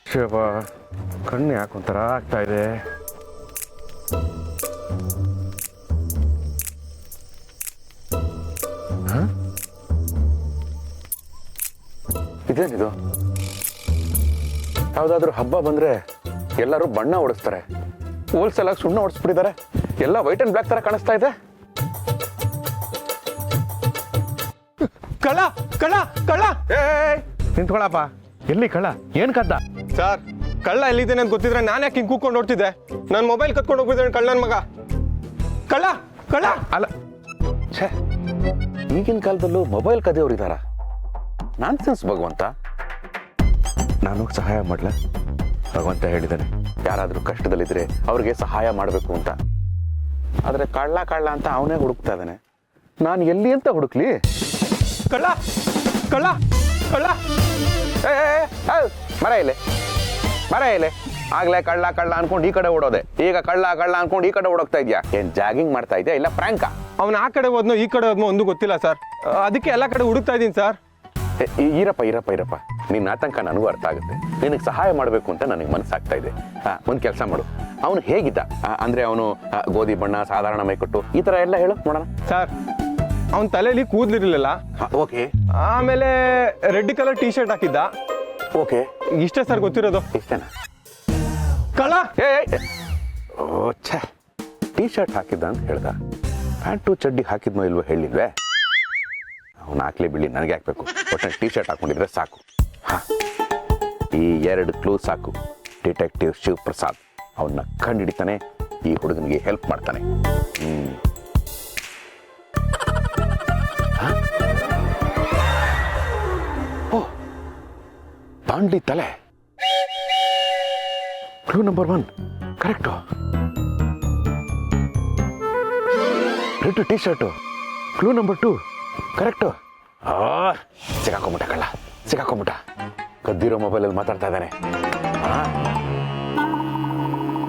ಶಿವ ಕಣ್ಣು ಯಾಕೊಂಥರ ಆಗ್ತಾ ಇದೆ. ಇದೇನಿದು? ಯಾವುದಾದ್ರೂ ಹಬ್ಬ ಬಂದ್ರೆ ಎಲ್ಲರೂ ಬಣ್ಣ ಹೊಡಿಸ್ತಾರೆ, ಹೋಲ್ಸೇಲ್ ಆಗಿ ಸುಣ್ಣ ಹೊಡಿಸ್ಬಿಟ್ಟಿದ್ದಾರೆ, ಎಲ್ಲ ವೈಟ್ ಅಂಡ್ ಬ್ಲ್ಯಾಕ್ ತರ ಕಾಣಿಸ್ತಾ ಇದೆ. ಕಳ್ಳ ಕಳ್ಳ ಕಳ್ಳ! ನಿಂತ್ಕೊಳಪ್ಪ, ಎಲ್ಲಿ ಕಳ್ಳ? ಏನ್ ಕದ್ದ? ಸರ್, ಕಳ್ಳ ಎಲ್ಲಿದ್ದೇನೆ ಅಂತ ಗೊತ್ತಿದ್ರೆ ನಾನು ಯಾಕೆ ಹಿಂಗೆ ಕೂತ್ಕೊಂಡು ನೋಡ್ತಿದ್ದೆ? ನನ್ನ ಮೊಬೈಲ್ ಕತ್ಕೊಂಡು ಹೋಗ್ಬಿದ್ದಾನೆ ಕಳ್ಳನ ಮಗ. ಕಳ್ಳ ಕಳ್ಳ! ಅಲ್ಲ, ಛೇ, ಈಗಿನ ಕಾಲದಲ್ಲೂ ಮೊಬೈಲ್ ಕದಿಯೋರು ಇದ್ದಾರ? ನಾನ್ಸೆನ್ಸ್ ಭಗವಂತ. ನಾನು ಸಹಾಯ ಮಾಡ್ಲಾ? ಭಗವಂತ ಹೇಳಿದ್ದಾನೆ, ಯಾರಾದ್ರೂ ಕಷ್ಟದಲ್ಲಿದ್ರೆ ಅವ್ರಿಗೆ ಸಹಾಯ ಮಾಡಬೇಕು ಅಂತ. ಆದ್ರೆ ಕಳ್ಳ ಕಳ್ಳ ಅಂತ ಅವನೇ ಹುಡುಕ್ತಾ ಇದ್ದಾನೆ, ನಾನು ಎಲ್ಲಿ ಅಂತ ಹುಡುಕ್ಲಿ? ಕಳ್ಳ ಕಳ್ಳ ಕಳ್ಳ! ಮರ ile ಮರ ile ಆಗ್ಲೇ ಕಳ್ಳ ಕಳ್ಳ ಅನ್ಕೊಂಡು ಈ ಕಡೆ ಓಡೋದೆ, ಈಗ ಕಳ್ಳ ಕಳ್ಳ ಅನ್ಕೊಂಡು ಈ ಕಡೆ ಓಡೋಗ್ತಾ ಇದ್ಯಾ? ಏನ್ ಜಾಗಿಂಗ್ ಮಾಡ್ತಾ ಇದೆಯಾ ಇಲ್ಲ ಫ್ರಾಂಕ? ಅವನು ಆ ಕಡೆ ಹೋದ್ನೋ ಈ ಕಡೆ ಹೋದ್ನೋ ಒಂದು ಗೊತ್ತಿಲ್ಲ ಸರ್, ಅದಕ್ಕೆ ಎಲ್ಲ ಕಡೆ ಹುಡುಕ್ತಾ ಇದ್ದೀನಿ ಸರ್. ಇರಪ್ಪ ಇರಪ್ಪ ಇರಪ್ಪ, ನಿನ್ನ ಆತಂಕ ನನಗೂ ಅರ್ಥ ಆಗುತ್ತೆ. ನಿನಗೆ ಸಹಾಯ ಮಾಡಬೇಕು ಅಂತ ನನಗೆ ಮನಸ್ಸಾಗ್ತಾ ಇದೆ. ಒಂದು ಕೆಲಸ ಮಾಡು, ಅವನು ಹೇಗಿದ್ದ? ಅಂದ್ರೆ ಅವನು ಗೋಧಿ ಬಣ್ಣ, ಸಾಧಾರಣ ಮೈಕಟ್ಟು, ಈ ತರ ಎಲ್ಲ ಹೇಳು ನೋಡೋಣ. ಸರ್, ಅವನ ತಲೆಯಲ್ಲಿ ಕೂದಲಿರಲಿಲ್ಲ. ಓಕೆ. ಆಮೇಲೆ ರೆಡ್ ಕಲರ್ ಟೀ ಶರ್ಟ್ ಹಾಕಿದ್ದ. ಓಕೆ, ಇಷ್ಟೇ ಸರ್ ಗೊತ್ತಿರೋದು. ಇಷ್ಟೇನಾ? ಕಳ್ಳ! ಓ ಛೇ, ಟೀ ಶರ್ಟ್ ಹಾಕಿದ್ದ ಅಂತ ಹೇಳ್ದ, ಪ್ಯಾಂಟು ಚಡ್ಡಿ ಹಾಕಿದ್ನೋ ಇಲ್ವೋ ಹೇಳಿಲ್ವೇ? ಅವನು ಹಾಕ್ಲಿ ಬಿಡಿ, ನನಗೆ ಹಾಕ್ಬೇಕು. ಒಟ್ಟು ಟೀ ಶರ್ಟ್ ಹಾಕೊಂಡಿದ್ರೆ ಸಾಕು. ಈ 2 ಕ್ಲೂ ಸಾಕು. ಡಿಟೆಕ್ಟಿವ್ ಶಿವಪ್ರಸಾದ್ ಅವನ್ನ ಕಂಡು ಹಿಡಿತಾನೆ, ಈ ಹುಡುಗನಿಗೆ ಹೆಲ್ಪ್ ಮಾಡ್ತಾನೆ. ಓ, ಬಾಂಡ್ಲಿ ತಲೆ. Clue number 1 correct. Red T shirt. Clue number 2 correct. ಸಿಗಾಕೊಂಬಿಟ್ಟ ಕಳ್ಳ, ಸಿಗಾಕೊಂಬಿಟ್ಟ. ಕದ್ದಿರೋ ಮೊಬೈಲಲ್ಲಿ ಮಾತಾಡ್ತಾ ಇದ್ದಾನೆ.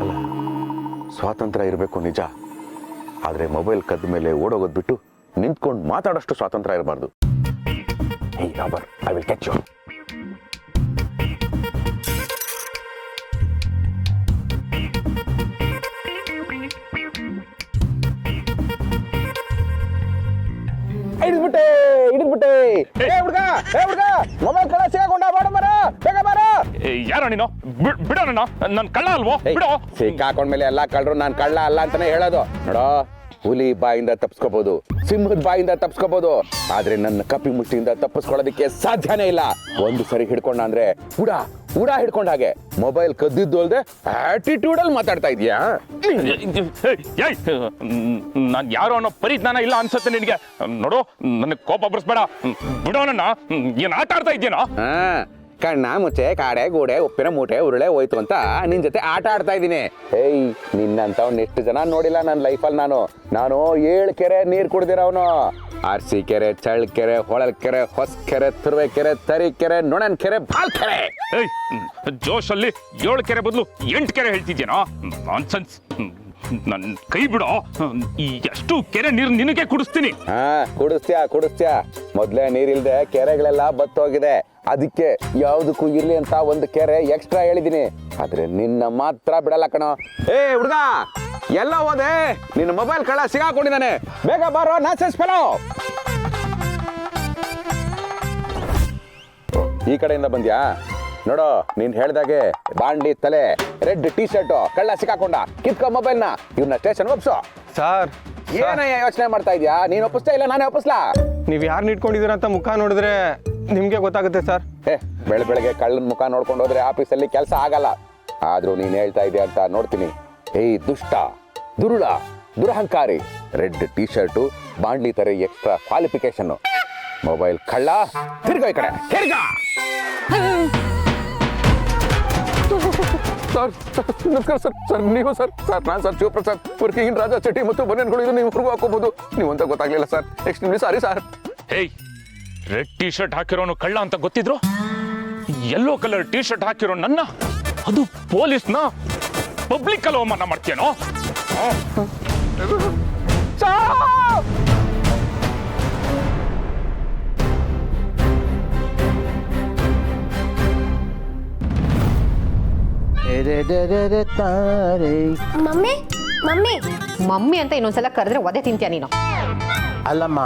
ಅಲ್ಲ, ಸ್ವಾತಂತ್ರ್ಯ ಇರಬೇಕು ನಿಜ, ಆದರೆ ಮೊಬೈಲ್ ಕದ್ದ ಮೇಲೆ ಓಡೋಗೋದು ಬಿಟ್ಟು ನಿಂತ್ಕೊಂಡು ಮಾತಾಡೋಷ್ಟು ಸ್ವಾತಂತ್ರ್ಯ ಇರಬಾರ್ದು. Hey robber, I will catch you. ಹಿಡಿದ್ಬಿಟ್ಟೆ. ಮೊಬೈಲ್ ಕಳ್ಳ ಸಿಗಾಕೊಂಡ, ಬಾಡ ಮರ, ಬೇಗ ಬಾರ. ಯಾರ ನೀನು? ಬಿಡೋ ನನ್ನ, ನನ್ ಕಳ್ಳ ಅಲ್ವೋ, ಬಿಡೋ. ಸಿಕ್ಕಾಕೊಂಡ್ಮೇಲೆ ಎಲ್ಲಾ ಕಳ್ಳರು ನಾನ್ ಕಳ್ಳ ಅಲ್ಲ ಅಂತಾನೆ ಹೇಳೋದು. ನೋಡೋ, ಹುಲಿ ಬಾಯಿಂದ ತಪ್ಪಿಸ್ಕೋಬಹುದು, ಸಿಂಹದ ಬಾಯಿಂದ ತಪ್ಪಿಸ್ಕೋಬಹುದು, ಆದ್ರೆ ನನ್ನ ಕಪ್ಪಿ ಮುಷ್ಟಿಯಿಂದ ತಪ್ಪಿಸ್ಕೊಳ್ಳೋದಕ್ಕೆ ಸಾಧ್ಯನೇ ಇಲ್ಲ. ಒಂದು ಸರಿ ಹಿಡ್ಕೊಂಡ ಅಂದ್ರೆ ಉಡಾ ಹಿಡ್ಕೊಂಡ ಹಾಗೆ. ಮೊಬೈಲ್ ಕದ್ದಿದ್ದು ಅಲ್ದೆ ಆಟಿಟ್ಯೂಡ್ ಅಲ್ಲಿ ಮಾತಾಡ್ತಾ ಇದೀಯಾ? ನಾನ್ ಯಾರೋ ಅನ್ನೋ ಪರಿಜ್ಞಾನ ಇಲ್ಲ ಅನ್ಸುತ್ತೆ ನಿನಗೆ. ನೋಡು, ನನಗೆ ಕೋಪ ಬರ್ಸ್ಬೇಡ, ಬಿಡೋ ನನ್ನ. ಏನ್ ಆಟ ಆಡ್ತಾ ಇದ್ದೀನೋ? ಕಣ್ಣ ಮುಚ್ಚೆ ಕಾಡೆ ಗೂಡೆ ಉಪ್ಪಿನ ಮೂಟೆ ಉರುಳೆ ಹೋಯ್ತು ಅಂತ ನಿನ್ ಜೊತೆ ಆಟ ಆಡ್ತಾ ಇದ್ದೀನಿ. ಏಯ್, ನಿನ್ನಂತವ್ನ ಎಷ್ಟು ಜನ ನೋಡಿಲ್ಲ ನನ್ನ ಲೈಫಲ್ಲಿ. ನಾನು 7 ಕೆರೆ ನೀರ್ ಕುಡ್ದಿರೋನು. ಆರ್ಸಿ ಕೆರೆ, ಚಳ್ ಕೆರೆ, ಹೊಳಲ್ ಕೆರೆ, ಹೊಸ ಕೆರೆ, ತುರ್ವೆ ಕೆರೆ, ತರಿ ಕೆರೆ, ನೊಣನ್ ಕೆರೆ, ಬಾಲ್ ಕೆರೆ. ಜೋಶಲ್ಲಿ 7 ಕೆರೆ ಬದಲು 8 ಕೆರೆ ಹೇಳ್ತಿದ್ಯೇನೋ? ನಾನ್ಸೆನ್ಸ್. ನನ್ ಕೈ ಬಿಡೋ. ಈ ಎಷ್ಟು ಕೆರೆ ನೀರು ನಿನಗೆ ಕುಡಿಸ್ತೀನಿ. ಕುಡಿಸ್ತ್ಯಾ. ಮೊದ್ಲೇ ನೀರಿಲ್ದೆ ಕೆರೆಗಳೆಲ್ಲ ಬತ್ತೋಗಿದೆ, ಅದಕ್ಕೆ ಯಾವ್ದಕ್ಕೂ ಇರ್ಲಿ ಅಂತ 1 ಕೆರೆ ಎಕ್ಸ್ಟ್ರಾ ಹೇಳಿದೀನಿ. ಆದ್ರೆ ನಿನ್ನ ಮಾತ್ರ ಬಿಡಲ್ಲ ಕಣೋ. ಏ ಹುಡುಗ, ಎಲ್ಲ ಹೋದೆ? ನಿನ್ನ ಮೊಬೈಲ್ ಕಳ್ಳ ಸಿಗಾಕೊಂಡಿದ್ದಾನೆ, ಬೇಗ ಬಾರೋ ನಾಸೆನ್ಸ್ ಫೆಲೋ. ಈ ಕಡೆಯಿಂದ ಬಂದ್ಯಾ? ನೋಡೋ, ನೀನ್ ಹೇಳ್ದಾಗೆ ಬಾಂಡ್ಲಿ ತಲೆ, ರೆಡ್ ಟೀ ಶರ್ಟ್, ಕಳ್ಳ ಸಿಕ್ಕಾಕೊಂಡ, ಕಿತ್ಕೊ ಮೊಬೈಲ್ನ, ಇವ್ನ ಸ್ಟೇಷನ್ ಒಪ್ಸೋ. ಸರ್, ಏನಯ್ಯ ಯೋಚನೆ ಮಾಡ್ತಾ ಇದ್ಯಾ? ನೀನ್ ಒಪ್ಪಿಸ್ತಾ ಇಲ್ಲ, ನಾನೇ ಒಪ್ಪಿಸ್ಲಾ? ನೀವು ಯಾರು ಇಟ್ಕೊಂಡಿದ್ದೀರ ಅಂತ ಮುಖ ನೋಡಿದ್ರೆ ನಿಮ್ಗೆ ಗೊತ್ತಾಗುತ್ತೆ ಸರ್. ಬೆಳಗ್ಗೆ ಕಳ್ಳನ ಮುಖ ನೋಡ್ಕೊಂಡು ಹೋದ್ರೆ ಆಫೀಸಲ್ಲಿ ಕೆಲಸ ಆಗಲ್ಲ. ಆದ್ರೂ ನೀನ್ ಹೇಳ್ತಾ ಇದೆಯಾ ಅಂತ ನೋಡ್ತೀನಿ. ಏಯ್ ದುಷ್ಟ, ದುರುಳ, ದುರಹಂಕಾರಿ, ರೆಡ್ ಟೀ ಶರ್ಟು, ಬಾಂಡ್ಲಿ ತರ ಎಕ್ಸ್ಟ್ರಾ ಕ್ವಾಲಿಫಿಕೇಶನ್, ಮೊಬೈಲ್ ಕಳ್ಳ, ತಿರ್ಗ ಈ ಕಡೆ ತಿರ್ಗ. ಸರ್ ನಮಸ್ಕಾರ ಸರ್. ನೀವು ಸರ್? ನಾನು ಸರ್ ಶಿವಪ್ರಸಾದ್, ವರ್ಕಿಂಗ್ ರಾಜಾ ಚಟಿ ಮತ್ತು ಬನಿಯನ್ಗಳು ಇದು ನೀವು ಹಾಕೋಬಹುದು. ನೀವು ಅಂತ ಗೊತ್ತಾಗ್ಲಿಲ್ಲ ಸರ್, ಎಕ್ಸ್ಟ್ರೀಮ್ಲಿ ಸಾರಿ ಸರ್. ಹೇಯ್, ರೆಡ್ ಟೀ ಶರ್ಟ್ ಹಾಕಿರೋನು ಕಳ್ಳ ಅಂತ ಗೊತ್ತಿದ್ರು ಯೆಲ್ಲೋ ಕಲರ್ ಟೀ ಶರ್ಟ್ ಹಾಕಿರೋ ನನ್ನ, ಅದು ಪೊಲೀಸ್ನ ಪಬ್ಲಿಕ್ ಅಲ್ಲಿ ಅವಮಾನ ಮಾಡ್ತೀಯನೋ? ತಾರೆ. ಮಮ್ಮಿ ಮಮ್ಮಿ ಮಮ್ಮಿ ಅಂತ ಇನ್ನೊಂದ್ಸಲ ಕರೆದ್ರೆ ಒದೆ ತಿಂತೀಯ ನೀನು. ಅಲ್ಲಮ್ಮ,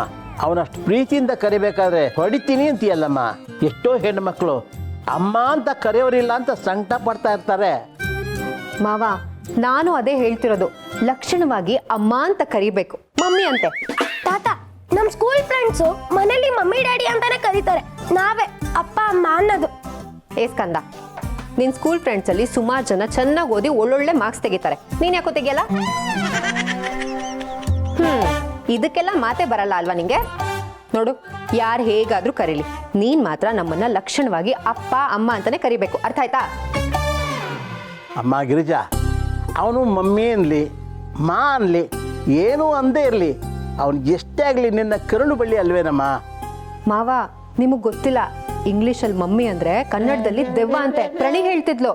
ಅವನಷ್ಟು ಪ್ರೀತಿಯಿಂದ ಕರಿಬೇಕಾದ್ರೆ ಹೊಡಿತೀನಿ ಅಂತೀಯಲ್ಲಮ್ಮ. ಎಷ್ಟೋ ಹೆಣ್ಮಕ್ಳು ಅಮ್ಮ ಅಂತ ಕರೆಯೋರಿಲ್ಲ ಅಂತ ಸಂಕಟ ಪಡ್ತಾ ಇರ್ತಾರೆ. ಮಾವ, ನಾನು ಅದೇ ಹೇಳ್ತಿರೋದು. ಲಕ್ಷಣವಾಗಿ ಅಮ್ಮ ಅಂತ ಕರಿಬೇಕು, ಮಮ್ಮಿ ಅಂತೆ. ತಾತ, ನಮ್ ಸ್ಕೂಲ್ ಫ್ರೆಂಡ್ಸು ಮನೇಲಿ ಮಮ್ಮಿ ಡ್ಯಾಡಿ ಅಂತಾನೆ ಕರೀತಾರೆ. ನಾವೇ ಅಪ್ಪ ಅಮ್ಮ ಅನ್ನೋದು. ಏ ಸ್ಕಂದ, ನಿನ್ ಸ್ಕೂಲ್ ಫ್ರೆಂಡ್ಸ್ ಅಲ್ಲಿ ಸುಮಾರು ಜನ ಚೆನ್ನಾಗಿ ಓದಿ ಒಳ್ಳೊಳ್ಳೆ ಮಾರ್ಕ್ಸ್ ತೆಗಿತಾರೆ. ನೀನ್ ಯಾಕೋ ತೆಗಿಯಲ್ಲ? ಇದಕ್ಕೆಲ್ಲ ಮಾತೆ ಬರಲ್ಲ ಅಲ್ವಾ ನಿಂಗೆ? ನೋಡು, ಯಾರು ಹೇಗಾದ್ರೂ ಕರೀಲಿ, ನೀನ್ ಮಾತ್ರ ನಮ್ಮನ್ನ ಲಕ್ಷಣವಾಗಿ ಅಪ್ಪ ಅಮ್ಮ ಅಂತಾನೆ ಕರಿಬೇಕು. ಅರ್ಥ ಆಯ್ತಾ? ಅಮ್ಮ ಗಿರಿಜಾ, ಅವನು ಮಮ್ಮಿ ಅನ್ಲಿ ಮಾ ಅನ್ಲಿ ಏನೂ ಅಂದೇ ಇರಲಿ, ಅವನು ಎಷ್ಟೇ ಆಗಲಿ ನಿನ್ನ ಕರುಳು ಬಳ್ಳಿ ಅಲ್ವೇನಮ್ಮ. ಮಾವ, ನಿಮಗ್ ಗೊತ್ತಿಲ್ಲ, ಇಂಗ್ಲಿಷಲ್ಲಿ ಮಮ್ಮಿ ಅಂದ್ರೆ ಕನ್ನಡದಲ್ಲಿ ದೆವ್ವ ಅಂತೆ. ಪ್ರಣಿ ಹೇಳ್ತಿದ್ಲು.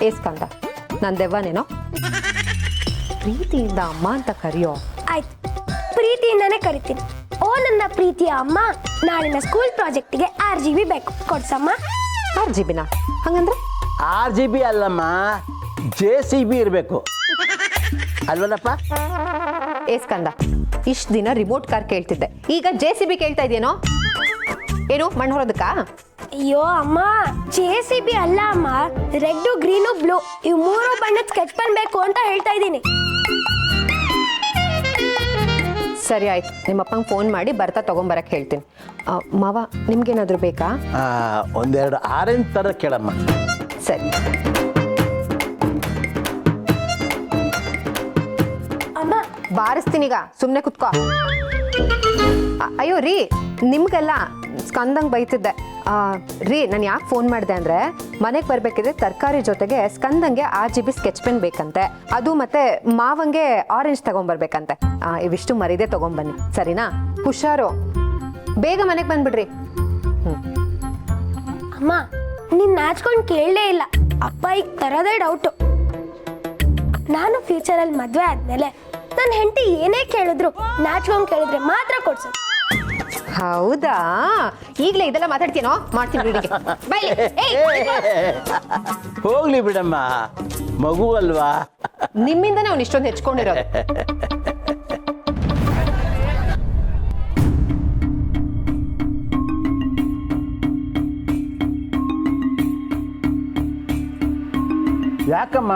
ಏಸ್ಕಂದ, ನಾನ್ ದೆವ್ವನೇನೋ? ಪ್ರೀತಿಯಿಂದ ಅಮ್ಮ ಅಂತ ಕರಿಯೋ. ಆಯ್ತು, ಪ್ರೀತಿಯಿಂದಾನೇ ಕರಿತೀನಿ. ಓ ನನ್ನ ಪ್ರೀತಿಯ ಅಮ್ಮ, ನಾಳಿನ ಸ್ಕೂಲ್ ಪ್ರಾಜೆಕ್ಟ್ಗೆ RGB ಬೇಕು, ಕೊಡ್ಸಮ್ಮ. RGB ನಾ? ಹಂಗಂದ್ರೆ RGB ಅಲ್ಲಮ್ಮ, JCB ಇರಬೇಕು ಅಲ್ವಲ್ಲಪ್ಪ? ಏಸ್ಕಂದ, ಇಷ್ಟ ದಿನ ರಿಮೋಟ್ ಕಾರ್ ಕೇಳ್ತಿದ್ದೆ, ಈಗ JCB ಕೇಳ್ತಾ ಇದೆಯೇನೋ? ಏನು ಮಣ್ಣು ಹೊರೋದಕ್ಕಾ? ಅಯ್ಯೋ ಅಮ್ಮ, JCB ಅಲ್ಲ ಅಮ್ಮ, ರೆಡ್ ಗ್ರೀನು ಬ್ಲೂ ಇವು 3 ಬಣ್ಣದ ಸ್ಕೆಚ್ ಪೆನ್ ಬೇಕು ಅಂತ ಹೇಳ್ತಾ ಇದ್ದೀನಿ. ಸರಿ ಆಯ್ತು, ನಿಮ್ಮಪ್ಪಂಗೆ ಫೋನ್ ಮಾಡಿ ಬರ್ತಾ ತಗೊಂಬರಕ್ಕೆ ಹೇಳ್ತೀನಿ. ಮಾವ, ನಿಮ್ಗೇನಾದ್ರೂ ಬೇಕಾ? ಒಂದೆರಡು ಆರೆಂಜ್ ಥರ ಕೇಳಮ್ಮ. ಸರಿ. ಅಮ್ಮ, ಬಾರಿಸ್ತೀನೀಗ, ಸುಮ್ಮನೆ ಕುತ್ಕೋ. ಅಯ್ಯೋ ರೀ, ನಿಮ್ಗೆಲ್ಲ ಸ್ಕಂದಂಗೆ ಬೈತಿದ್ದೆ. ರೀ, ನಾನು ಯಾಕೆ ಫೋನ್ ಮಾಡಿದೆ ಅಂದರೆ, ಮನೆಗೆ ಬರಬೇಕಿದ್ರೆ ತರಕಾರಿ ಜೊತೆಗೆ ಸ್ಕಂದಂಗೆ RGB ಸ್ಕೆಚ್ ಪೆನ್ ಬೇಕಂತೆ, ಅದು ಮತ್ತೆ ಮಾವಂಗೆ ಆರೆಂಜ್ ತಗೊಂಬರ್ಬೇಕಂತೆ. ಇವಿಷ್ಟು ಮರಿದೆ ತಗೊಂಬನ್ನಿ, ಸರಿನಾ? ಹುಷಾರು, ಬೇಗ ಮನೆಗೆ ಬಂದ್ಬಿಡ್ರಿ. ಅಮ್ಮ, ನೀನ್ ನಾಚ್ಕೊಂಡು ಕೇಳಲೇ ಇಲ್ಲ. ಅಪ್ಪ ಈಗ ತರದೇ ಡೌಟು. ನಾನು ಫ್ಯೂಚರಲ್ಲಿ ಮದುವೆ ಆದ್ಮೇಲೆ ನನ್ನ ಹೆಂಡತಿ ಏನೇ ಕೇಳಿದ್ರು ನಾಚ್ಕೊಂಡು ಕೇಳಿದ್ರೆ ಮಾತ್ರ ಕೊಡ್ಸೋದು. ಹೌದಾ? ಈಗಲೇ ಇದೆಲ್ಲ ಮಾತಾಡ್ತೀನೋ? ಮಾಡ್ತೀನಿ ಬಿಡಿ. ಹೋಗ್ಲಿ ಬಿಡಮ್ಮ, ಮಗು ಅಲ್ವಾ? ನಿಮ್ಮಿಂದನೇ ಅವ್ನು ಇಷ್ಟೊಂದು ಹೆಚ್ಕೊಂಡಿರೋದು. ಯಾಕಮ್ಮ,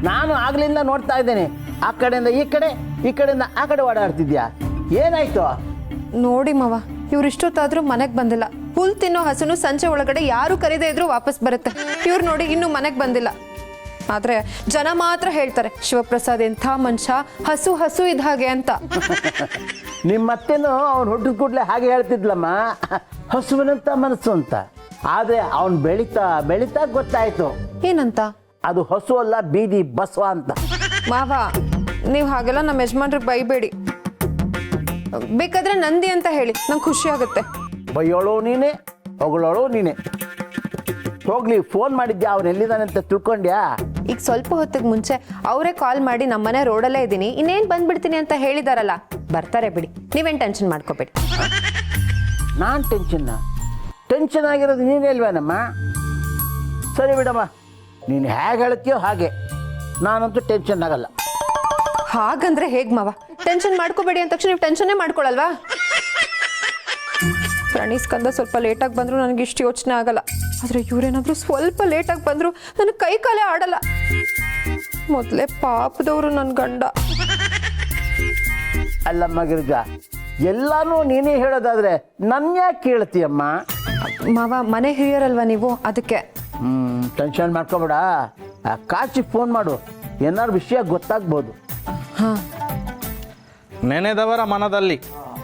ನಾನು ಆಗ್ಲಿಂದ ನೋಡ್ತಾ ಇದ್ದೇನೆ, ಆ ಕಡೆಯಿಂದ ಈ ಕಡೆ, ಈ ಕಡೆಯಿಂದ ಆ ಕಡೆ ಓಡಾಡ್ತಿದ್ಯಾ. ಏನಾಯ್ತು? ನೋಡಿ ಮಾವ, ಇವ್ರು ಇಷ್ಟೊತ್ತಾದ್ರೂ ಮನೆಗೆ ಬಂದಿಲ್ಲ. ಹುಲ್ ತಿನ್ನೋ ಹಸುನು ಸಂಜೆ ಒಳಗಡೆ ಯಾರು ಕರೀದೇ ಇದ್ರು ವಾಪಸ್ ಬರುತ್ತೆ. ಇವ್ರು ನೋಡಿ ಇನ್ನೂ ಮನೆಗೆ ಬಂದಿಲ್ಲ. ಆದ್ರೆ ಜನ ಮಾತ್ರ ಹೇಳ್ತಾರೆ, ಶಿವಪ್ರಸಾದ್ ಎಂಥ ಮನುಷ್ಯ, ಹಸು ಹಸು ಇದ್ದ ಹಾಗೆ ಅಂತ. ನಿಮ್ಮತ್ತೇನು ಅವ್ನು ಹುಟ್ಟಿದ ಕೂಡಲೇ ಹಾಗೆ ಹೇಳ್ತಿದ್ಲಮ್ಮ, ಹಸುವಿನಂತ ಮನಸ್ಸು ಅಂತ. ಆದ್ರೆ ಅವನು ಬೆಳೀತಾ ಬೆಳೀತಾ ಗೊತ್ತಾಯ್ತು ಏನಂತ? ಅದು ಹಸು ಅಲ್ಲ, ಬೀದಿ ಬಸವ ಅಂತ. ಮಾವ, ನೀವು ಹಾಗೆಲ್ಲ ನಮ್ಮ ಯಜಮಾನ್ರಿಗೆ ಬೈಬೇಡಿ. ಬೇಕಾದ್ರೆ ನಂದಿ ಅಂತ ಹೇಳಿ, ನಂಗೆ ಖುಷಿ ಆಗುತ್ತೆ. ಬೈಯೋಳು ನೀನೆ, ಹೊಗಳೋಳು ನೀನೆ. ಹೋಗ್ಲಿ, ಫೋನ್ ಮಾಡಿದ್ಯಾ ಅವನು ಎಲ್ಲಿದ್ದಾನೆ ಅಂತ ತಿಳ್ಕೊಂಡ್ಯಾ? ಈಗ ಸ್ವಲ್ಪ ಹೊತ್ತಿಗೆ ಮುಂಚೆ ಅವರೇ ಕಾಲ್ ಮಾಡಿ ನಮ್ಮನೆ ರೋಡಲ್ಲೇ ಇದ್ದೀನಿ, ಇನ್ನೇನು ಬಂದ್ಬಿಡ್ತೀನಿ ಅಂತ ಹೇಳಿದಾರಲ್ಲ. ಬರ್ತಾರೆ ಬಿಡಿ, ನೀವೇನು ಟೆನ್ಷನ್ ಮಾಡ್ಕೋಬೇಡಿ. ನಾನು ಟೆನ್ಷನ್ ಆಗಿರೋದು ನೀನೇ ಅಲ್ವೇನಮ್ಮ? ಸರಿ ಬಿಡಮ್ಮ, ನೀನು ಹೇಗೆ ಹೇಳ್ತೀಯೋ ಹಾಗೆ, ನಾನಂತೂ ಟೆನ್ಷನ್ ಆಗಲ್ಲ. ಹಾಗಂದ್ರೆ ಹೇಗ್ ಮಾವ? ಟೆನ್ಷನ್ ಮಾಡ್ಕೋಬೇಡಿ ಅಂದ ತಕ್ಷಣ ನೀವು ಟೆನ್ಷನ್ನೇ ಮಾಡ್ಕೊಳಲ್ವಾ? ಪ್ರಾಣಿ ಸ್ಕಂದ ಸ್ವಲ್ಪ ಲೇಟಾಗಿ ಬಂದ್ರು ನನಗೆ ಇಷ್ಟು ಯೋಚನೆ ಆಗಲ್ಲ. ಆದ್ರೆ ಇವ್ರೇನಾದ್ರೂ ಸ್ವಲ್ಪ ಲೇಟಾಗಿ ಬಂದ್ರು ನನಗೆ ಕೈ ಕಾಲೇ ಆಡಲ್ಲ. ಮೊದಲೇ ಪಾಪದವರು ನನ್ನ ಗಂಡ. ಅಲ್ಲಮ್ಮ ಗಿರಿಜಾ, ಎಲ್ಲಾನು ನೀನೇ ಹೇಳೋದಾದ್ರೆ ನನ್ನ ಯಾಕೆ ಕೇಳ್ತೀಯಮ್ಮ? ಮಾವ, ಮನೆ ಹಿರಿಯರಲ್ವಾ ನೀವು, ಅದಕ್ಕೆ. ಟೆನ್ಷನ್ ಮಾಡ್ಕೋಬೇಡ. ಕಾಶಿಗೆ ಫೋನ್ ಮಾಡು, ಏನಾದ್ರು ವಿಷಯ ಗೊತ್ತಾಗ್ಬೋದು. ಹಾಂ, ನೆನೆದವರ ಮನದಲ್ಲಿ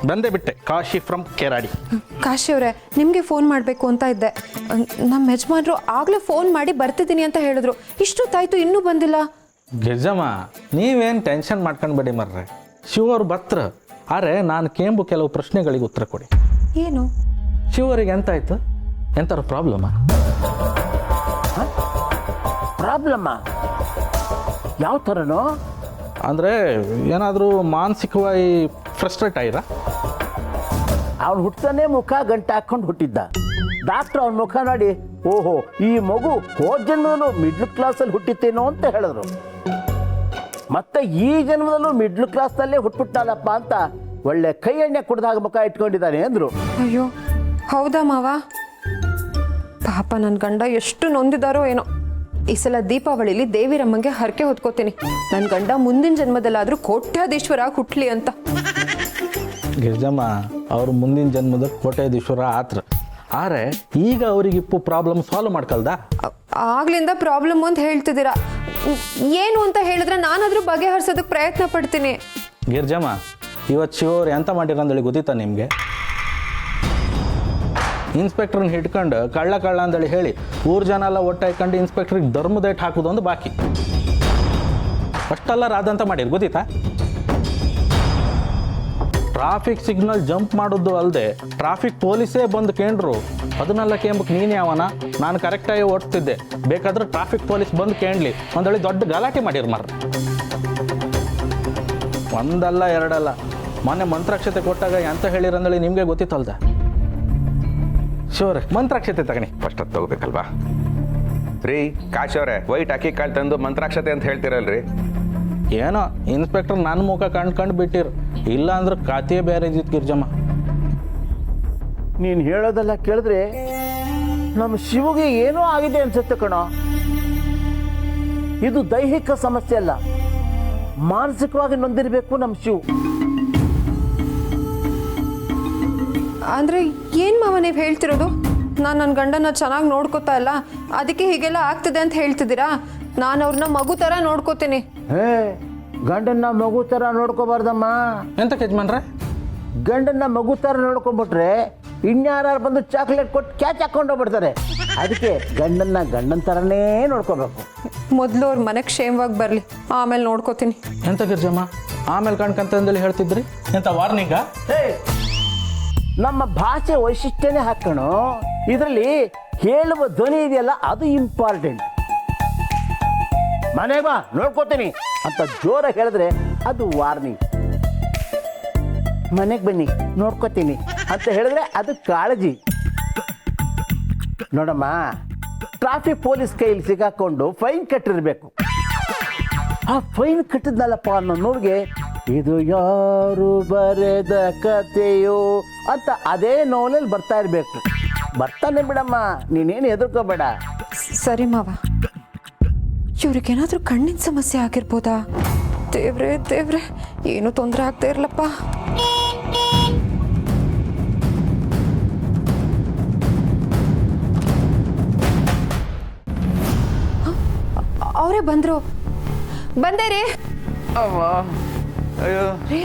ಬಂದೇ ಬಿಟ್ಟೆ. ಕಾಶಿ ಫ್ರಮ್ ಕೇರಾಡಿ. ಕಾಶಿ ಅವರೇ, ನಿಮಗೆ ಫೋನ್ ಮಾಡಬೇಕು ಅಂತ ಇದ್ದೆ. ನಮ್ಮ ಯಜಮಾನ್ರು ಆಗಲೇ ಫೋನ್ ಮಾಡಿ ಬರ್ತಿದ್ದೀನಿ ಅಂತ ಹೇಳಿದ್ರು. ಇಷ್ಟೊತ್ತಾಯ್ತು ಇನ್ನೂ ಬಂದಿಲ್ಲ. ಗಿರ್ಜಮ್ಮ, ನೀವೇನು ಟೆನ್ಷನ್ ಮಾಡ್ಕೊಂಡ್ಬೇಡಿ ಮರ್ರೆ, ಶಿವರು ಬತ್ರ. ಆದರೆ ನಾನು ಕೇಂಬು ಕೆಲವು ಪ್ರಶ್ನೆಗಳಿಗೆ ಉತ್ತರ ಕೊಡಿ. ಏನು? ಶಿವರಿಗೆ ಎಂತಾಯ್ತು? ಎಂತಾರು ಪ್ರಾಬ್ಲಮ್ಮ? ಯಾವ ಥರನೋ? ಅಂದರೆ ಏನಾದರೂ ಮಾನಸಿಕವಾಗಿ ಫ್ರಸ್ಟ್ರೇಟ್ ಆಗಿರಾ? ಅವ್ನು ಹುಟ್ಟತಾನೆ ಮುಖ ಗಂಟೆ ಹಾಕ್ಕೊಂಡು ಹುಟ್ಟಿದ್ದ. ಡಾಕ್ಟ್ರ್ ಅವ್ನ ಮುಖ ನೋಡಿ ಓಹೋ ಈ ಮಗು ಹೋದ ಜನ್ಮದಲ್ಲೂ ಮಿಡ್ಲ್ ಕ್ಲಾಸಲ್ಲಿ ಹುಟ್ಟಿತ್ತೇನೋ ಅಂತ ಹೇಳಿದ್ರು. ಮತ್ತೆ ಈ ಜನ್ಮದಲ್ಲೂ ಮಿಡ್ಲ್ ಕ್ಲಾಸ್ನಲ್ಲೇ ಹುಟ್ಬಿಟ್ಟಾಲಪ್ಪ ಅಂತ ಒಳ್ಳೆ ಕೈ ಎಣ್ಣೆ ಕುಡ್ದಾಗ ಮುಖ ಇಟ್ಕೊಂಡಿದ್ದಾನೆ ಅಂದ್ರು. ಅಯ್ಯೋ ಹೌದಾ ಮಾವ? ಪಾಪ ನನ್ನ ಗಂಡ ಎಷ್ಟು ನೊಂದಿದಾರೋ ಏನೋ. ಈ ಸಲ ದೀಪಾವಳಿಲಿ ದೇವಿರಮ್ಮಂಗೆ ಹರಕೆ ಹೊತ್ಕೋತೀನಿ, ನನ್ನ ಗಂಡ ಮುಂದಿನ ಜನ್ಮದಲ್ಲಾದ್ರೂ ಕೋಟ್ಯಾಧೀಶ್ವರ ಹುಟ್ಲಿ ಅಂತ. ಗಿರ್ಜಮ್ಮ ಅವ್ರು ಮುಂದಿನ ಜನ್ಮದ ಕೋಟ್ಯಾಧೀಶ್ವರ ಆತ್ರ. ಆದ್ರೆ ಈಗ ಅವ್ರಿಗಿಪ್ಪು ಪ್ರಾಬ್ಲಮ್ ಸಾಲ್ವ್ ಮಾಡ್ಕಲ್ದ? ಆಗ್ಲಿಂದ ಪ್ರಾಬ್ಲಮ್ ಅಂತ ಹೇಳ್ತಿದ್ದೀರಾ, ಏನು ಅಂತ ಹೇಳಿದ್ರೆ ನಾನಾದ್ರೂ ಬಗೆಹರಿಸೋದಕ್ಕೆ ಪ್ರಯತ್ನ ಪಡ್ತೀನಿ. ಗಿರ್ಜಮ್ಮ ಇವತ್ತು ಶಿವವ್ರು ಎಂತ ಮಾಡಿರಂದೇಳಿ ಗೊತ್ತಿತ್ತಾ ನಿಮಗೆ? ಇನ್ಸ್ಪೆಕ್ಟ್ರನ್ನ ಹಿಡ್ಕೊಂಡು ಕಳ್ಳ ಅಂತೇಳಿ ಹೇಳಿ ಊರು ಜನ ಎಲ್ಲ ಒಟ್ಟಾಯ್ಕೊಂಡು ಇನ್ಸ್ಪೆಕ್ಟ್ರಿಗೆ ಧರ್ಮದೇಟ್ ಹಾಕೋದು ಒಂದು ಬಾಕಿ. ಅಷ್ಟೆಲ್ಲ ರಾದಂತ ಮಾಡಿರ್ ಗೊತ್ತಿತ್ತಾ? ಟ್ರಾಫಿಕ್ ಸಿಗ್ನಲ್ ಜಂಪ್ ಮಾಡೋದು ಅಲ್ಲದೆ ಟ್ರಾಫಿಕ್ ಪೊಲೀಸೇ ಬಂದು ಕೇಂಡ್ರು ಅದನ್ನೆಲ್ಲ ಕೇಂಬಕ್ಕೆ ನೀನು ಯಾವನ? ನಾನು ಕರೆಕ್ಟಾಗಿ ಓಡ್ತಿದ್ದೆ, ಬೇಕಾದ್ರೆ ಟ್ರಾಫಿಕ್ ಪೊಲೀಸ್ ಬಂದು ಕೇಳಲಿ ಒಂದೇಳಿ ದೊಡ್ಡ ಗಲಾಟೆ ಮಾಡಿರ್ ಮಾರ. ಒಂದಲ್ಲ ಎರಡಲ್ಲ, ಮೊನ್ನೆ ಮಂತ್ರಾಕ್ಷತೆ ಕೊಟ್ಟಾಗ ಎಂತ ಹೇಳಿರಂದೇಳಿ ನಿಮಗೆ ಗೊತ್ತಿತ್ತಲ್ದ? ಶಿವರೇ ಮಂತ್ರಾಕ್ಷತೆ ತಗಣಿ. ಫಸ್ಟ್ ಅದು ತಗೋಬೇಕಲ್ವಾ ರೀ? ಕಾಶ್ ಅವರೇ ವೈಟ್ ಅಕ್ಕಿ ಕಾಳು ತಂದು ಮಂತ್ರಾಕ್ಷತೆ ಅಂತ ಹೇಳ್ತಿರಲ್ರಿ? ಏನೋ ಇನ್ಸ್ಪೆಕ್ಟರ್ ನನ್ನ ಮುಖ ಕಂಡು ಬಿಟ್ಟಿರು, ಇಲ್ಲ ಅಂದ್ರೆ ಖಾತೆ ಬೇರೆ ಇದ್ದಿತ್ತು ಗಿರ್ಜಮ್ಮ. ನೀನು ಹೇಳೋದೆಲ್ಲ ಕೇಳಿದ್ರೆ ನಮ್ಮ ಶಿವಗೆ ಏನೋ ಆಗಿದೆ ಅನ್ಸುತ್ತೆ ಕಣೋ. ಇದು ದೈಹಿಕ ಸಮಸ್ಯೆ ಅಲ್ಲ, ಮಾನಸಿಕವಾಗಿ ನೊಂದಿರಬೇಕು ನಮ್ಮ ಶಿವ. ಅಂದ್ರೆ ಏನ್ ಮಾವ ನೀವು ಹೇಳ್ತಿರೋದು? ನಾನು ನನ್ನ ಗಂಡನ ಚೆನ್ನಾಗಿ ನೋಡ್ಕೋತಾ ಇಲ್ಲ, ಅದಕ್ಕೆ ಹೀಗೆಲ್ಲ ಆಗ್ತಿದೆ ಅಂತ ಹೇಳ್ತಿದ್ದೀರಾ? ನಾನು ಅವ್ರನ್ನ ಮಗು ಥರ ನೋಡ್ಕೋತೀನಿ. ಹೇ, ಗಂಡನ್ನ ಮಗು ಥರ ನೋಡ್ಕೋಬಾರ್ದಮ್ಮ. ಎಂತ ಯಜಮಾನ್ರೆ? ಗಂಡನ್ನ ಮಗು ಥರ ನೋಡ್ಕೊಂಡ್ಬಿಟ್ರೆ ಇನ್ಯಾರು ಬಂದು ಚಾಕ್ಲೇಟ್ ಕೊಟ್ಟು ಕ್ಯಾಚ್ ಹಾಕೊಂಡು ಹೋಗ್ಬಿಡ್ತಾರೆ. ಅದಕ್ಕೆ ಗಂಡನ್ನ ಗಂಡನ ಥರನೇ ನೋಡ್ಕೋಬೇಕು. ಮೊದಲು ಅವ್ರ ಮನೆ ಕ್ಷೇಮವಾಗಿ ಬರಲಿ, ಆಮೇಲೆ ನೋಡ್ಕೋತೀನಿ. ಎಂತ ಗಿರ್ಜಮ್ಮ ಆಮೇಲೆ ಕಣ್ಕಂತಂದೇಳಿ ಹೇಳ್ತಿದ್ರಿ? ಎಂತ ವಾರ್ನಿಂಗ? ಹೇ, ನಮ್ಮ ಭಾಷೆ ವೈಶಿಷ್ಟ್ಯನೇ ಹಾಕೋಣ. ಇದರಲ್ಲಿ ಹೇಳುವ ಧ್ವನಿ ಇದೆಯಲ್ಲ ಅದು ಇಂಪಾರ್ಟೆಂಟ್. ಮನೆ ಬಾ ನೋಡ್ಕೋತೀನಿ ಅಂತ ಜೋರಾಗಿ ಹೇಳಿದ್ರೆ ಅದು ವಾರ್ನಿಂಗ್. ಮನೆಗೆ ಬನ್ನಿ ನೋಡ್ಕೋತೀನಿ ಅಂತ ಹೇಳಿದ್ರೆ ಅದು ಕಾಳಜಿ. ನೋಡಮ್ಮ, ಟ್ರಾಫಿಕ್ ಪೊಲೀಸ್ ಕೈಯಲ್ಲಿ ಸಿಗಾಕೊಂಡು ಫೈನ್ ಕಟ್ಟಿರ್ಬೇಕು. ಆ ಫೈನ್ ಕಟ್ಟಿದ್ನಲ್ಲಪ್ಪ ಅನ್ನೋ ನೋಡ್ಗೆ ಇದು ಯಾರು ಬರೆದ ಕಥೆಯೋ ಅಂತ ಅದೇ ನೋವಲ್ಲಿ ಬರ್ತಾ ಇರಬೇಕು. ಬರ್ತಾನೆ ಬಿಡಮ್ಮ, ನೀನೇನು ಹೆದರ್ಕೋಬೇಡ. ಸರಿ ಮಾವ, ಇವ್ರಿಗೇನಾದ್ರೂ ಕಣ್ಣಿನ ಸಮಸ್ಯೆ ಆಗಿರ್ಬೋದಾ? ದೇವ್ರೆ ದೇವ್ರೆ, ಏನು ತೊಂದರೆ ಆಗ್ತಾ ಇರ್ಲಪ್ಪ. ಅವರೇ ಬಂದ್ರು. ಬಂದೆ ರೀ. ಅಯ್ಯೋ ರೀ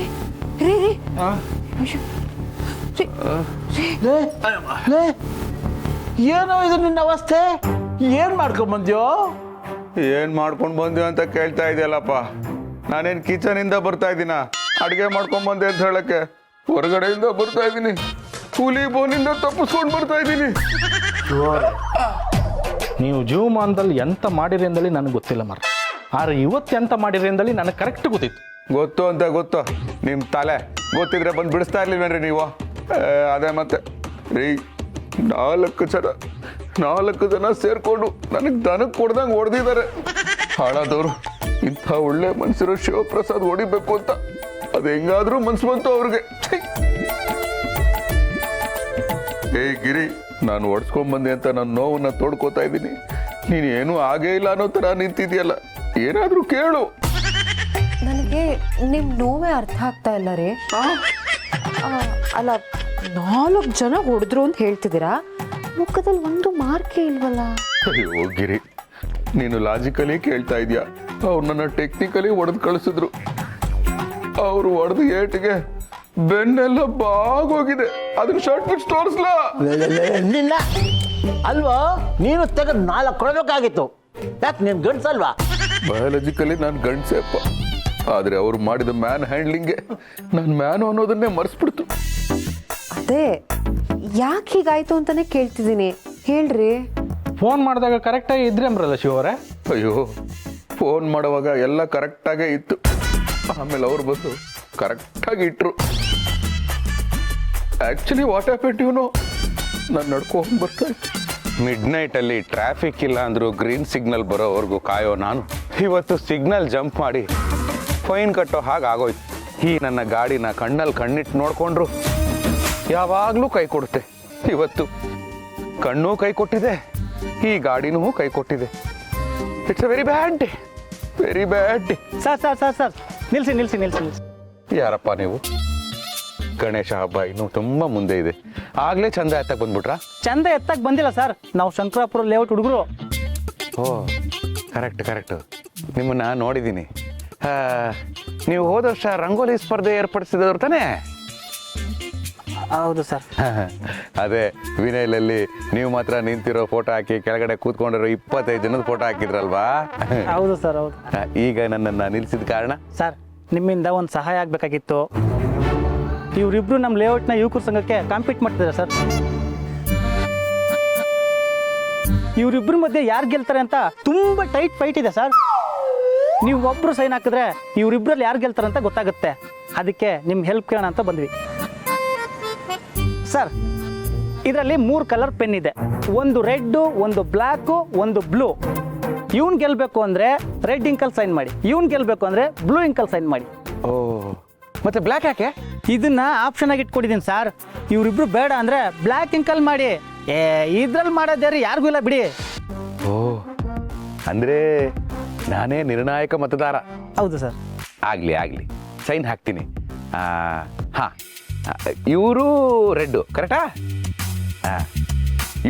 ರೀ ರೀ ಅಯ್ಯೋ. ರೀ. ಏನೋ ಇದು ನಿನ್ನ ಅವಸ್ಥೆ? ಏನ್ ಮಾಡ್ಕೊಂಬಂದ್ಯೋ? ಏನ್ ಮಾಡ್ಕೊಂಡು ಬಂದೆ ಅಂತ ಕೇಳ್ತಾ ಇದೆಯಲ್ಲಪ್ಪ. ನಾನೇನ್ ಕಿಚನಿಂದ ಬರ್ತಾ ಇದ್ದೀನ ಅಡುಗೆ ಮಾಡ್ಕೊಂಡ್ ಬಂದೆ ಅಂತ ಹೇಳಕ್ಕೆ? ಹೊರಗಡೆಯಿಂದ ಬರ್ತಾ ಇದ್ದೀನಿ, ಕೂಲಿ ಬೋನಿಂದ ತಪ್ಪಿಸ್ಕೊಂಡು ಬರ್ತಾ ಇದ್ದೀನಿ. ನೀವು ಜೀವಮಾನದಲ್ಲಿ ಎಂತ ಮಾಡಿರಿ ಅಂದಳಿ ನನಗೆ ಗೊತ್ತಿಲ್ಲ ಮರ. ಆದ್ರೆ ಇವತ್ತು ಎಂತ ಮಾಡಿರಿ ಅಂದಳಿ ನನಗೆ ಕರೆಕ್ಟ್ ಗೊತ್ತಿತ್ತು. ಗೊತ್ತು ಅಂತ ಗೊತ್ತು, ನಿಮ್ಮ ತಲೆ ಗೊತ್ತಿದ್ರೆ ಬಂದು ಬಿಡಿಸ್ತಾ ಇರ್ಲಿಲ್ವೇನ್ರಿ ನೀವು? ಅದೇ ಮತ್ತೆ ರೀ, 4 ಜನ ಸೇರ್ಕೊಂಡು ನನಗೆ ದನಕ್ಕೆ ಕೊಡ್ದಂಗೆ ಹೊಡೆದಿದ್ದಾರೆ ಹಾಳಾದವರು. ಇಂಥ ಒಳ್ಳೆ ಮನುಷ್ಯರು ಶಿವಪ್ರಸಾದ್ ಹೊಡಿಬೇಕು ಅಂತ ಅದು ಹೆಂಗಾದ್ರೂ ಮನ್ಸು ಬಂತು ಅವ್ರಿಗೆ. ಏ ಗಿರಿ, ನಾನು ಹೊಡ್ಸ್ಕೊಂಡ್ಬಂದೆ ಅಂತ ನನ್ನ ನೋವನ್ನ ತೋಡ್ಕೋತಾ ಇದ್ದೀನಿ, ನೀನು ಏನೂ ಆಗೇ ಇಲ್ಲ ಅನ್ನೋ ಥರ ನಿಂತಿದ್ಯಲ್ಲ, ಏನಾದರೂ ಕೇಳು. ನನಗೆ ನಿಮ್ಮ ನೋವೇ ಅರ್ಥ ಆಗ್ತಾ ಇಲ್ಲ ರೀ. ಅಲ್ಲ, 4 ಜನ ಹೊಡೆದ್ರು ಅಂತ ಹೇಳ್ತಿದ್ದೀರಾ, ಮುಖದಲ್ಲಿ ಒಂದು ಮಾರ್ಕೆ ಇಲ್ವಲ್ಲ? ಅಯ್ಯೋ ಗಿರಿ, ನೀನು ಲಾಜಿಕಲಿ ಕೇಳ್ತಾ ಇದೀಯಾ. ಅವ್ರು ನನ್ನ ಟೆಕ್ನಿಕಲಿ ಹೊಡೆದು ಕಳಿಸಿದ್ರು. ಅವ್ರು ಹೊಡೆದು ಏಟಿಗೆ ಬೆನ್ನೆಲ್ಲ ಬಾಗೋಗಿದೆ. ಅದನ್ನ ಶಾರ್ಟ್ ಬಿಟ್ಟು ತೋರಿಸ್ಲಾ? ನಿನ್ನ ಅಲ್ವಾ, ನೀನು ತೆಗೆದು 4 ಕೊಡಬೇಕಾಗಿತ್ತು. ಯಾಕೆ ನೀನು ಗಂಡ್ಸಲ್ವಾ? ಬಯಾಲಜಿಕಲಿ ನಾನು ಗಂಡ್ಸೇಪ್ಪ, ಆದ್ರೆ ಅವ್ರು ಮಾಡಿದ ಮ್ಯಾನ್ ಹ್ಯಾಂಡ್ಲಿಂಗ್ಗೆ ನಾನು ಮ್ಯಾನು ಅನ್ನೋದನ್ನೇ ಮರೆಸ್ಬಿಡ್ತು. ಅದೇ ಯಾಕೆ ಹೀಗಾಯ್ತು ಅಂತಾನೆ ಕೇಳ್ತಿದ್ದೀನಿ, ಹೇಳ್ರಿ. ಫೋನ್ ಮಾಡಿದಾಗ ಕರೆಕ್ಟಾಗಿ ಇದ್ರಿ ಅಂಬ್ರಲ್ಲ ಶಿವರೇ? ಅಯ್ಯೋ, ಫೋನ್ ಮಾಡುವಾಗ ಎಲ್ಲ ಕರೆಕ್ಟಾಗೇ ಇತ್ತು, ಆಮೇಲೆ ಅವ್ರು ಬಂದು ಕರೆಕ್ಟಾಗಿ ಇಟ್ರು. Actually what happened you know, ನಾನು ನಡ್ಕೊಂಡು ಬರ್ತಾ ಇತ್ತು, ಮಿಡ್ ನೈಟಲ್ಲಿ ಟ್ರಾಫಿಕ್ ಇಲ್ಲ ಅಂದರೂ ಗ್ರೀನ್ ಸಿಗ್ನಲ್ ಬರೋವರೆಗೂ ಕಾಯೋ ನಾನು ಇವತ್ತು ಸಿಗ್ನಲ್ ಜಂಪ್ ಮಾಡಿ ಫೈನ್ ಕಟ್ಟೋ ಹಾಗೆ ಆಗೋಯ್ತು. ಈ ನನ್ನ ಗಾಡಿನ ಕಣ್ಣಲ್ಲಿ ಕಣ್ಣಿಟ್ಟು ನೋಡಿಕೊಂಡ್ರು ಯಾವಾಗಲೂ ಕೈ ಕೊಡುತ್ತೆ. ಇವತ್ತು ಕಣ್ಣೂ ಕೈ ಕೊಟ್ಟಿದೆ, ಈ ಗಾಡಿನೂ ಕೈ ಕೊಟ್ಟಿದೆ. It's a very bad day, very bad day. Sir ನಿಲ್ಸಿ. ಯಾರಪ್ಪ ನೀವು? ಗಣೇಶ ಹಬ್ಬ ಇನ್ನೂ ತುಂಬ ಮುಂದೆ ಇದೆ, ಆಗಲೇ ಚಂದ ಎತ್ತಕ್ಕೆ ಬಂದ್ಬಿಟ್ರಾ? ಚಂದ ಎತ್ತಕ್ಕೆ ಬಂದಿಲ್ಲ ಸರ್, ನಾವು ಶಂಕರಾಪುರ ಲೇಔಟ್ ಹುಡುಗರು. ಓ ಕರೆಕ್ಟ್ ನಿಮ್ಮನ್ನ ನೋಡಿದ್ದೀನಿ. ನೀವು ಹೋದ ವರ್ಷ ರಂಗೋಲಿ ಸ್ಪರ್ಧೆ ಏರ್ಪಡಿಸಿದವ್ರು ತಾನೇ? ಹೌದು ಸರ್. ಅದೇ ವಿನೈಲಲ್ಲಿ ನೀವು ಮಾತ್ರ ನಿಂತಿರೋ ಫೋಟೋ ಹಾಕಿ ಕೆಳಗಡೆ ಕೂತ್ಕೊಂಡಿರೋ 25 ಜನದ ಫೋಟೋ ಹಾಕಿದ್ರಲ್ವಾ? ಹೌದು ಸರ್, ಹೌದು. ಈಗ ನನ್ನನ್ನು ನಿಲ್ಲಿಸಿದ ಕಾರಣ? ಸರ್, ನಿಮ್ಮಿಂದ ಒಂದು ಸಹಾಯ ಆಗಬೇಕಾಗಿತ್ತು. ಇವರಿಬ್ರು ನಮ್ಮ ಲೇಔಟ್ನ ಯುವಕರ ಸಂಘಕ್ಕೆ ಕಾಂಪೀಟ್ ಮಾಡ್ತಿದ್ದಾರೆ ಸರ್. ಇವರಿಬ್ರ ಮಧ್ಯೆ ಯಾರು ಗೆಲ್ತಾರೆ ಅಂತ ತುಂಬ ಟೈಟ್ ಫೈಟ್ ಇದೆ ಸರ್. ನೀವು ಒಬ್ಬರು ಸೈನ್ ಹಾಕಿದ್ರೆ ಇವರಿಬ್ರಲ್ಲಿ ಯಾರು ಗೆಲ್ತಾರೆ ಅಂತ ಗೊತ್ತಾಗುತ್ತೆ. ಅದಕ್ಕೆ ನಿಮ್ಮ ಹೆಲ್ಪ್ ಕೇಳೋಣ ಅಂತ ಬಂದ್ವಿ ಸರ್. ಇದರಲ್ಲಿ 3 ಕಲರ್ ಪೆನ್ ಇದೆ, ಒಂದು ರೆಡ್ಡು, ಒಂದು ಬ್ಲ್ಯಾಕು, ಒಂದು ಬ್ಲೂ. ಇವ್ನು ಗೆಲ್ಲಬೇಕು ಅಂದರೆ ರೆಡ್ ಇಂಕಲ್ಲಿ ಸೈನ್ ಮಾಡಿ, ಇವ್ನು ಗೆಲ್ಲಬೇಕು ಅಂದರೆ ಬ್ಲೂ ಇಂಕಲ್ಲಿ ಸೈನ್ ಮಾಡಿ. ಓ, ಮತ್ತೆ ಬ್ಲ್ಯಾಕ್ ಯಾಕೆ? ಇದನ್ನ ಆಪ್ಷನ್ ಆಗಿ ಇಟ್ಕೊಂಡಿದ್ದೀನಿ ಸರ್. ಇವರಿಬ್ರು ಬೇಡ ಅಂದರೆ ಬ್ಲ್ಯಾಕ್ ಇಂಕಲ್ಲಿ ಮಾಡಿ. ಇದ್ರಲ್ಲಿ ಮಾಡೋದ್ಯಾರು ಯಾರಿಗೂ ಇಲ್ಲ ಬಿಡಿ. ಓ, ಅಂದರೆ ನಾನೇ ನಿರ್ಣಾಯಕ ಮತದಾರ? ಹೌದು ಸರ್. ಆಗಲಿ ಸೈನ್ ಹಾಕ್ತೀನಿ. ಹಾಂ, ಇವರು ರೆಡ್ಡು ಕರೆಕ್ಟಾ?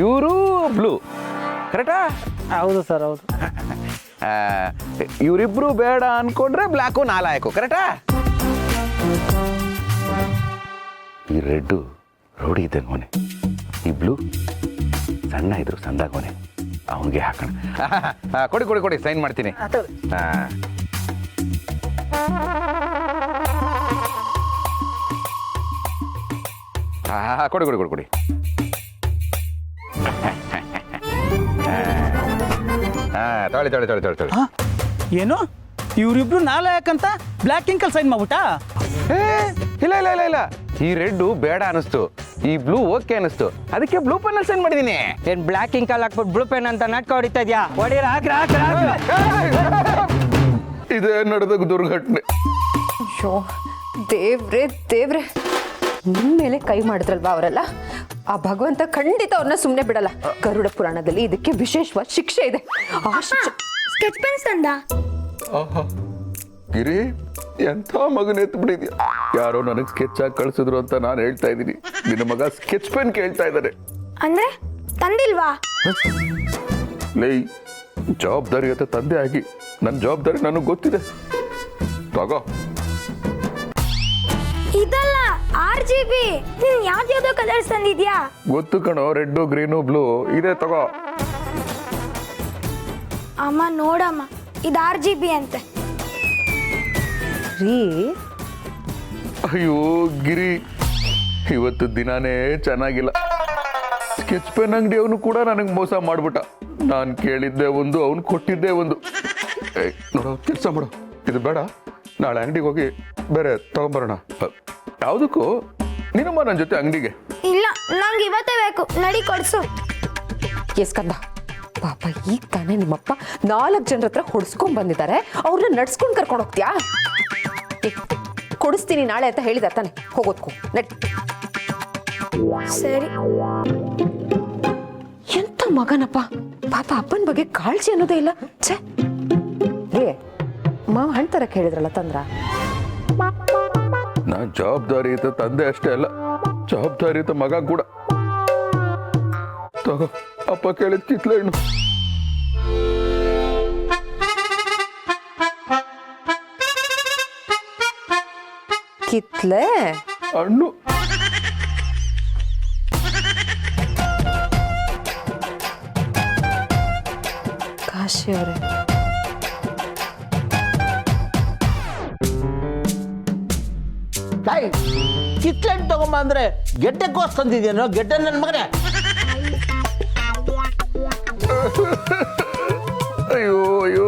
ಇವರು ಬ್ಲೂ ಕರೆಕ್ಟಾ? ಹೌದು ಸರ್, ಹೌದು. ಇವರಿಬ್ರು ಬೇಡ ಅನ್ಕೊಂಡ್ರೆ ಬ್ಲ್ಯಾಕು ನಾಲಾಯಕು ಕರೆಕ್ಟಾ? ಈ ರೆಡ್ಡು ರೌಡಿ ಇದ್ದಂಗೋನೆ, ಈ ಬ್ಲೂ ಸಣ್ಣ ಇದ್ರು ಸಂದಾಗೋನೆ, ಅವನಿಗೆ ಹಾಕೋಣ. ಕೊಡಿ ಸೈನ್ ಮಾಡ್ತೀನಿ. ಕೊಡಿ. ತೊಳಿ. ಏನು, ಇವರಿಬ್ರು ನಾಲ್ಕಂತ ಬ್ಲ್ಯಾಕ್ ಇಂಕಲ್ ಸೈನ್ ಮಾಡ್ಬಿಟ್ಟಾ? ಇಲ್ಲ, ಈ ರೆಡ್ಡು ಬೇಡ ಅನಿಸ್ತು, ಈ ಬ್ಲೂ ಓಕೆ ಅನಿಸ್ತು, ಅದಕ್ಕೆ ಬ್ಲೂ ಪೆನ್ ಸೈನ್ ಮಾಡಿದೀನಿ. ಏನ್ ಬ್ಲ್ಯಾಕ್ ಇಂಕಲ್ ಹಾಕ್ಬಿಟ್ಟು ಬ್ಲೂ ಪೆನ್ ಅಂತ ನಾಟಕ ಹೊಡಿತಾ ಇದ್ಯಾ? ಹೊಡೀರ, ಹಾಕ್ರ. ಇದೇ ನಡೆದ ದುರ್ಘಟನೆ. ಅಯ್ಯೋ ದೇವ್ರೆ, ನಿಮ್ಮ ಮೇಲೆ ಕೈ ಮಾಡಿದ್ರಲ್ವಾ ಅವರೆಲ್ಲ, ಆ ಭಗವಂತ ಖಂಡಿತ ಅವ್ರನ್ನ ಸುಮ್ಮನೆ ಬಿಡಲ್ಲ. ಗರುಡ ಪುರಾಣದಲ್ಲಿ ಇದಕ್ಕೆ ವಿಶೇಷವಾದ ಶಿಕ್ಷೆ ಇದೆ. ಆ ಶಿಕ್ಷೆ ಸ್ಕೆಚ್ ಪೆನ್ಸ್ ತಂದ. ಆಹಾ, ಗಿರಿ ಎಂಥ ಮಗನ ಎತ್ತು ಬಿಟ್ಟಿದ್ಯಾ. ಯಾರೋ ನನಗೆ ಸ್ಕೆಚ್ ಆಗಿ ಕಳ್ಸಿದ್ರು ಅಂತ ನಾನು ಹೇಳ್ತಾ ಇದ್ದೀನಿ, ನಿನ್ನ ಮಗ ಸ್ಕೆಚ್ ಪೆನ್ ಕೇಳ್ತಾ ಇದ್ದಾರೆ. ಅಂದ್ರೆ ತಂದಿಲ್ವಾ? ಲೈ, ಜವಾಬ್ದಾರಿಯುತ ತಂದೆ ಆಗಿ ನನ್ನ ಜವಾಬ್ದಾರಿ ನನಗೆ ಗೊತ್ತಿದೆ. ತಗೋ. ಇದಲ್ಲ RGB. ನೀನ್ ಯಾವ್ದ್ಯಾವ್ದೋ ಕಲರ್ಸ್ ತಂದಿದ್ಯಾ? ಗೊತ್ತು ಕಣೋ, ರೆಡ್ಡು ಗ್ರೀನು ಬ್ಲೂ ಇದೆ, ತಗೋ. ಅಮ್ಮ ನೋಡಮ್ಮ, ಇದು RGB ಅಂತೆ. ರೀ, ಅಯ್ಯೋ ಗಿರಿ, ಇವತ್ತು ದಿನಾನೇ ಚೆನ್ನಾಗಿಲ್ಲ. ಸ್ಕೆಚ್ ಪೆನ್ ಅಂಗಡಿ ಅವನು ಕೂಡ ನನಗೆ ಮೋಸ ಮಾಡ್ಬಿಟ್ಟ. ನಾನು ಕೇಳಿದ್ದೆ ಒಂದು, ಅವನು ಕೊಟ್ಟಿದ್ದೆ ಒಂದು. ನೋಡೋ, ಕೆಲಸ ಮಾಡು, ಇದು ಬೇಡ, ನಾಳೆ ಅಂಗಡಿಗೆ ಹೋಗಿ ಬೇರೆ ತಗೊಂಬರೋಣ. ಯಾವುದಕ್ಕೂ ನೀನಮ್ಮ ನನ್ನ ಜೊತೆ ಅಂಗಡಿಗೆ. ಇಲ್ಲ, ನಂಗೆ ಇವತ್ತೇ ಬೇಕು, ನಡಿ ಕೊಡ್ಸು. ಎಸ್ಕಂದ ಪಾಪ, ಈಗ ತಾನೇ ನಿಮ್ಮಪ್ಪ 4 ಜನರ ಹತ್ರ ಹೊಡ್ಸ್ಕೊಂಡ್ ಬಂದಿದ್ದಾರೆ, ಅವ್ರನ್ನ ನಡ್ಸ್ಕೊಂಡು ಕರ್ಕೊಂಡು ಹೋಗ್ತೀಯಾ? ಕೊಡಿಸ್ತೀನಿ ನಾಳೆ ಅಂತ ಹೇಳಿದ ತಾನೆ, ಹೋಗೋದ್ಕು ನಡಿ. ಸರಿ. ಎಂತ ಮಗನಪ್ಪ, ಪಾಪ ಅಪ್ಪನ ಬಗ್ಗೆ ಕಾಳಜಿ ಅನ್ನೋದೇ ಇಲ್ಲ. ಛೇ, ರೇ ಮಾವ ಹಣ್ಣು ತರಕ್ಕೆ ಹೇಳಿದ್ರಲ್ಲ, ತಂದ್ರ? ನಾನು ಜವಾಬ್ದಾರಿಯುತ ತಂದೆ ಅಷ್ಟೇ ಅಲ್ಲ, ಜವಾಬ್ದಾರಿಯುತ ಮಗ ಕೂಡ. ತಗೋ, ಅಪ್ಪ ಕೇಳಿದ ಕಿತ್ಲೆ ಹಣ್ಣು. ಕಿತ್ಲೆ ಹಣ್ಣು. ಕಾಶಿ ಅವರೇ, ಕಿತ್ಲೆಟ್ ತಗೊಂಬ ಅಂದ್ರೆ ಗೆಡ್ಡೆ ಕೋಸ್ ತಂದಿದ್ಯೇನೋ, ಗೆಡ್ಡೆ ನನ್ನ ಮಗನೇ. ಅಯ್ಯೋ,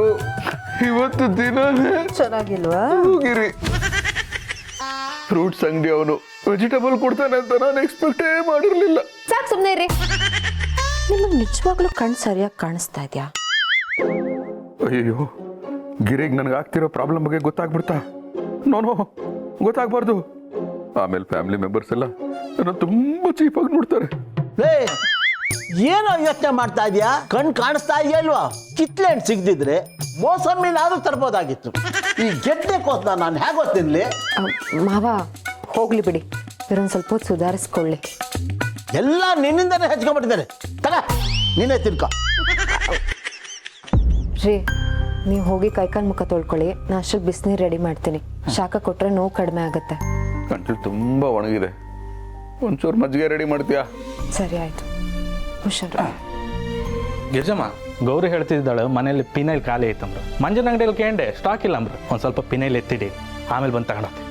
ಇವತ್ತು ದಿನನೇ ಚೆನ್ನಾಗಿಲ್ವಾ? ಗಿರಿ, ಫ್ರೂಟ್ಸ್ ಅಂಗಡಿ ಅವನು ವೆಜಿಟೇಬಲ್ ಕೊಡ್ತಾನೆ ಅಂತ ನಾನು ಎಕ್ಸ್ಪೆಕ್ಟೇ ಮಾಡಿರ್ಲಿಲ್ಲ. ಸಾಕು, ಸುಮ್ಮನೆ ಇರಿ. ನಿಮಗೆ ನಿಜವಾಗ್ಲೂ ಕಣ್ಣು ಸರಿಯಾಗಿ ಕಾಣಿಸ್ತಾ ಇದೆಯಾ? ಅಯ್ಯೋ ಗಿರಿಗೆ ನನಗೆ ಆಗ್ತಿರೋ ಪ್ರಾಬ್ಲಮ್ ಬಗ್ಗೆ ಗೊತ್ತಾಗ್ಬಿಡ್ತಾ? ನೋನೋ ಗೊತ್ತಾಗ್ಬಾರ್ದು. ಆಮೇಲೆ ಫ್ಯಾಮಿಲಿ ಮೆಂಬರ್ಸ್ ಎಲ್ಲ ನನ್ನ ತುಂಬಾ ಚೀಪಾಗಿ ನೋಡ್ತಾರೆ. ಲೇ ಏನೋ ಯೋಚನೆ ಮಾಡ್ತಾ ಇದೀಯಾ? ಕಣ್ ಕಾಣಿಸ್ತಾ ಇದೆಯಾ ಇಲ್ವಾ? ಕಿತ್ಲೆ ಹಣ್ಣು ಸಿಗದಿದ್ರೆ ಮೋಸಮ್ಮಿನಾದ್ರೂ ತರ್ಬೋದಾಗಿತ್ತು. ಈ ಗೆಡ್ಡೆ ಕೋಸ್ನ ನಾನು ಹೇಗೆ ತಿನ್ಲಿ? ಮಾವ ಹೋಗ್ಲಿ ಬಿಡಿ, ಇವ್ರೊಂದು ಸ್ವಲ್ಪ ಹೊತ್ತು ಸುಧಾರಿಸ್ಕೊಳ್ಳಿ. ಎಲ್ಲ ನಿನ್ನಿಂದನೇ ಹೆಚ್ಕೊಂಡ್ಬಿಟ್ಟಿದ್ದಾರೆ. ತಗ ನೀನೇ ತಿನ್ಕೊ. ರೀ ನೀವು ಹೋಗಿ ಕೈಕಾಲು ಮುಖ ತೊಳ್ಕೊಳ್ಳಿ, ನಾನು ಅಷ್ಟಕ್ಕೆ ಬಿಸಿನೀರು ರೆಡಿ ಮಾಡ್ತೀನಿ. ಶಾಖ ಕೊಟ್ಟರೆ ನೋವು ಕಡಿಮೆ ಆಗುತ್ತೆ. ಗಂಟಲು ತುಂಬಾ ಒಣಗಿದೆ, ಒಂಚೂರು ಮಜ್ಜಿಗೆ ರೆಡಿ ಮಾಡ್ತೀಯಾ? ಸರಿ ಆಯಿತು, ಹುಷಾರು. ಗಿರ್ಜಮ್ಮ, ಗೌರಿ ಹೇಳ್ತಿದ್ದಾಳೆ ಮನೇಲಿ ಪಿನೈಲ್ ಖಾಲಿ ಐತಂಬ್ರು. ಮಂಜನ ಅಂಗಡಿಯಲ್ಲಿ ಕೇಂಡೆ ಸ್ಟಾಕ್ ಇಲ್ಲ ಅಂಬ್ರು. ಒಂದು ಸ್ವಲ್ಪ ಪಿನೈಲ್ ಎತ್ತಿಡಿ, ಆಮೇಲೆ ಬಂದು ತಗೊಂಡೋಗ್ತೀನಿ.